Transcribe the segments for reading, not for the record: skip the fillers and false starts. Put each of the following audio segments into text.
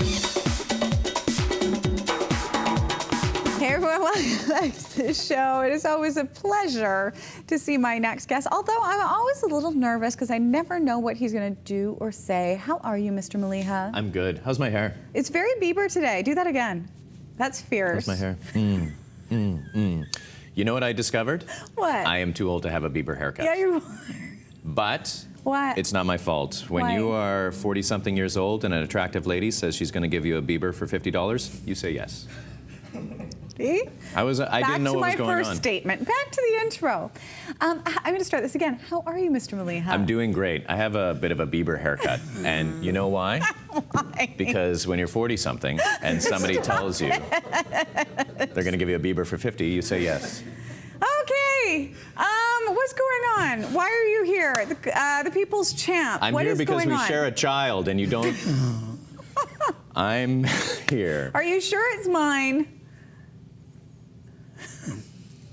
Hey everyone, welcome back to the show. It is always a pleasure to see my next guest, although I'm always a little nervous because I never know what he's going to do or say. How are you, Mr. Maliha? I'm good. How's my hair? It's very Bieber today. Do that again. That's fierce. How's my hair? You know what I discovered? What? I am too old to have a Bieber haircut. Yeah, you But What? it's not my fault. When Why? you are 40-something years old and an attractive lady says she's going to give you a Bieber for $50, you say yes. See? I didn't know what was going on. Back to my first statement. Back to the intro. I'm going to start this again. How are you, Mr. Maliha? I'm doing great. I have a bit of a Bieber haircut. And you know why? Why? Because when you're 40-something and somebody tells you they're going to give you a Bieber for $50, you say yes. Okay. What's going on? Why are you here? The people's champ. I'm What here is because going we on? share a child and you don't... I'm here. Are you sure it's mine?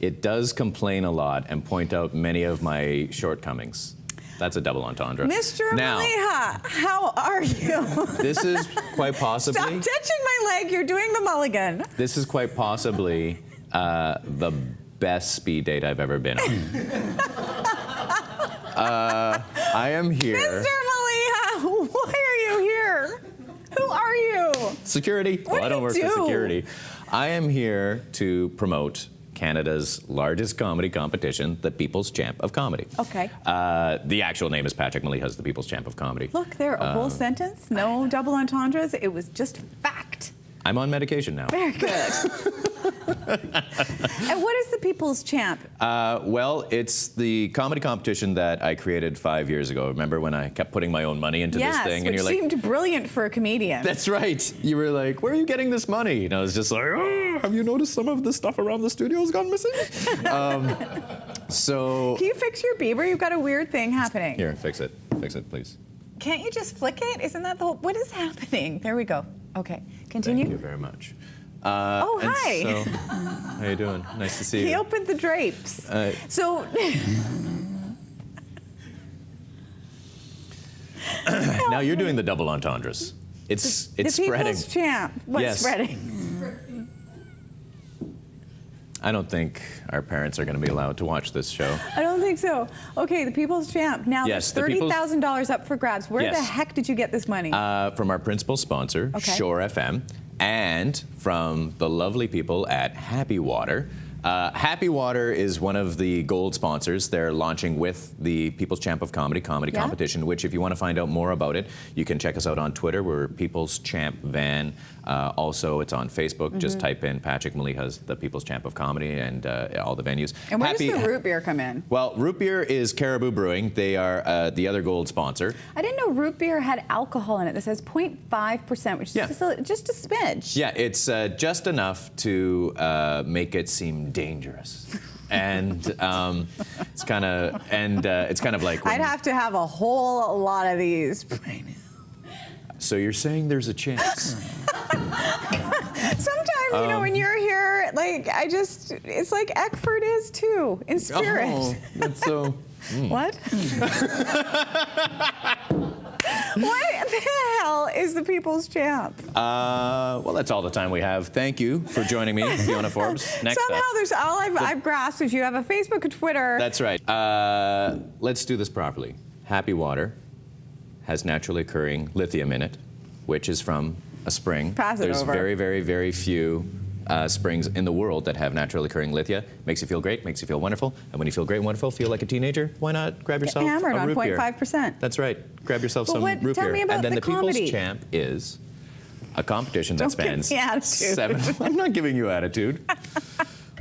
It does complain a lot and point out many of my shortcomings. That's a double entendre. Mr. Now, Maliha, how are you? this is quite possibly... Stop touching my leg. You're doing the mulligan. This is quite possibly the best speed date I've ever been on. I am here... Mr. Maliha, why are you here? Who are you? Security. What I do don't you work do? for security. I am here to promote Canada's largest comedy competition, the People's Champ of Comedy. Okay. The actual name is Patrick Maliha, the People's Champ of Comedy. Look, there, a whole sentence, no double entendres. It was just fact. I'm on medication now. Very good. And what is the People's Champ? Well, it's the comedy competition that I created 5 years ago. Remember when I kept putting my own money into this thing? Yes, And which you're like, seemed brilliant for a comedian. that's right. You were like, where are you getting this money? And I was just like, oh, have you noticed some of the stuff around the studio has gone missing? So... Can you fix your Bieber? You've got a weird thing happening. Here, fix it. Fix it, please. Can't you just flick it? Isn't that the whole... What is happening? There we go. Okay, continue. Thank you very much. Oh, and hi. So, how you doing? Nice to see He you. opened the drapes. So... Now you're doing the double entendres. It's the spreading. People's Champ. What's Yes. spreading? I don't think our parents are going to be allowed to watch this show. I don't think so. Okay, the People's Champ. Now Yes, there's the People's- $30,000 up for grabs. Where Yes. the heck did you get this money? From our principal sponsor, Okay. Shore FM, and from the lovely people at Happy Water. Happy Water is one of the gold sponsors. They're launching with the People's Champ of Comedy Yeah. competition, which if you want to find out more about it, you can check us out on Twitter. We're People's Champ Van. Also, it's on Facebook. Just type in Patrick Maliha's the People's Champ of Comedy and all the venues. and where does the root beer come in? Well, root beer is Caribou Brewing. They are the other gold sponsor. I didn't know root beer had alcohol in it. This says 0.5%, which is Yeah. just a smidge. Yeah, it's just enough to make it seem dangerous, and it's kind of like. I'd have to have a whole lot of these. So you're saying there's a chance? Sometimes, you know, when you're here, like, it's like Eckford is too, in spirit. Oh, that's so. What? What the hell is the People's Champ? Well, that's all the time we have. Thank you for joining me, Fiona Forbes. Next Somehow up. there's all I've grasped is you have a Facebook, a Twitter. That's right. Let's do this properly. Happy Water has naturally occurring lithium in it, which is from a spring. Pass it There's over. very, very, very few springs in the world that have naturally occurring lithium. Makes you feel great, makes you feel wonderful. And when you feel great and wonderful, feel like a teenager, why not grab yourself hammered a on root beer? 0.5%. That's right. Grab yourself Well, some what- root tell beer. me about and then the the People's comedy. Champ is a competition that Don't give spans me attitude. 7. I'm not giving you attitude.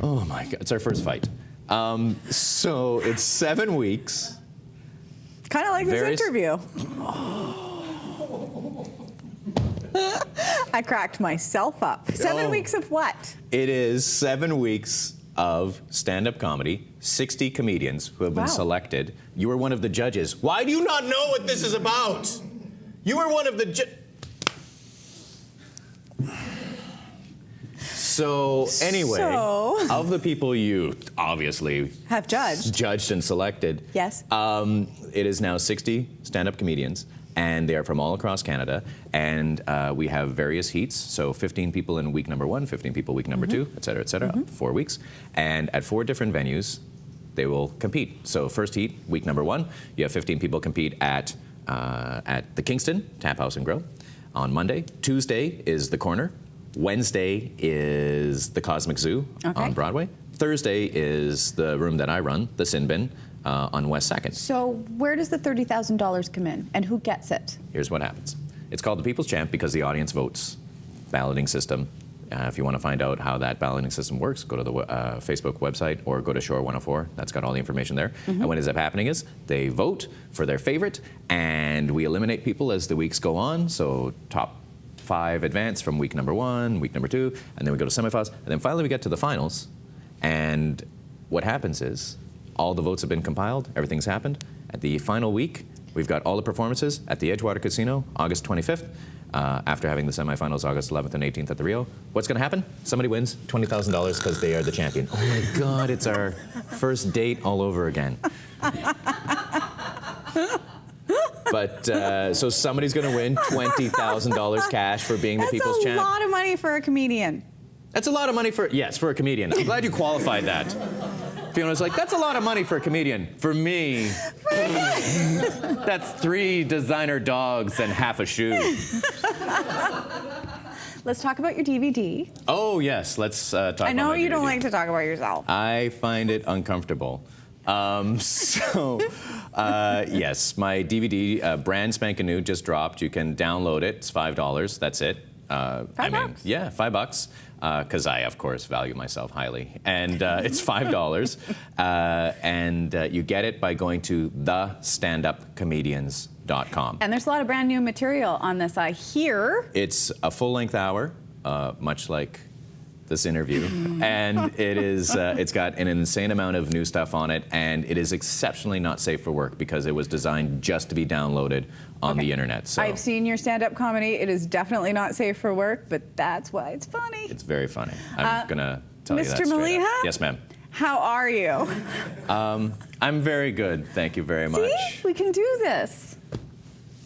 Oh my God, it's our first fight. So it's 7 weeks. Kind of like Various- this interview. I cracked myself up. 7 Oh. weeks of what? It is 7 weeks of stand-up comedy, 60 comedians who have been Wow. selected. You were one of the judges. Why do you not know what this is about? You were one of the So anyway, So- of the people you obviously Have judged. judged and selected, Yes. it is now 60 stand-up comedians, and they are from all across Canada. And we have various heats, so 15 people in week number 1, 15 people week number 2, et cetera, 4 weeks. And at 4 different venues, they will compete. So first heat, week number 1, you have 15 people compete at the Kingston Tap House and Grill on Monday. Tuesday is the Corner. Wednesday is the Cosmic Zoo on Broadway. Thursday is the room that I run, the Sin Bin, on West 2nd. So where does the $30,000 come in, and who gets it? Here's what happens. It's called the People's Champ because the audience votes. Balloting system. If you want to find out how that balloting system works, go to the Facebook website or go to Shore 104. That's got all the information there. And what ends up happening is they vote for their favorite, and we eliminate people as the weeks go on. So top 5 advance from week number 1, week number 2, and then we go to semifinals, and then finally we get to the finals. And what happens is all the votes have been compiled, everything's happened. At the final week, we've got all the performances at the Edgewater Casino, August 25th. After having the semifinals August 11th and 18th at the Rio. What's going to happen? Somebody wins $20,000 because they are the champion. Oh my God, it's our first date all over again. But so somebody's going to win $20,000 cash for being the people's champ. That's a lot of money for a comedian. That's a lot of money for, yes, for a comedian. I'm glad you qualified that. Fiona's like, that's a lot of money for a comedian. For me, that's 3 designer dogs and half a shoe. Let's talk about your DVD. Oh, yes, let's talk about I know you DVD. don't like to talk about yourself. I find it uncomfortable. Yes, my DVD, brand spanking new, just dropped. You can download it. It's $5. That's it. $5? Yeah, $5. Because I, of course, value myself highly. And it's $5. And you get it by going to thestandupcomedians.com. And there's a lot of brand new material on this, I hear. It's a full-length hour, much like this interview. And it is, it's got an insane amount of new stuff on it. And it is exceptionally not safe for work because it was designed just to be downloaded on the internet. So I've seen your stand-up comedy. It is definitely not safe for work, but that's why it's funny. It's very funny. I'm going to tell you that Mr. straight up. Maliha? Yes, ma'am. How are you? I'm very good. Thank you very much. See? We can do this.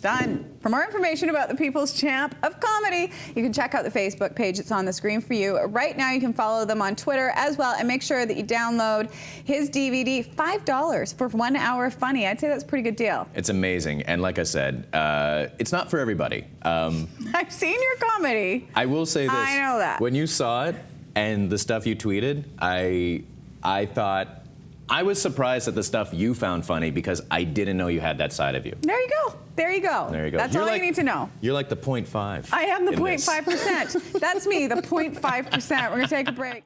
Done. For more information about the People's Champ of Comedy, you can check out the Facebook page. It's on the screen for you. Right now, you can follow them on Twitter as well, and make sure that you download his DVD, $5 for 1 hour of funny. I'd say that's a pretty good deal. It's amazing. And like I said, it's not for everybody. I've seen your comedy. I will say this. I know that. When you saw it and the stuff you tweeted, I thought, I was surprised at the stuff you found funny because I didn't know you had that side of you. There you go. There you go. There you go. That's all you need to know. You're like the 0.5. I am the in this. 0.5%. That's me, the 0.5%. We're going to take a break.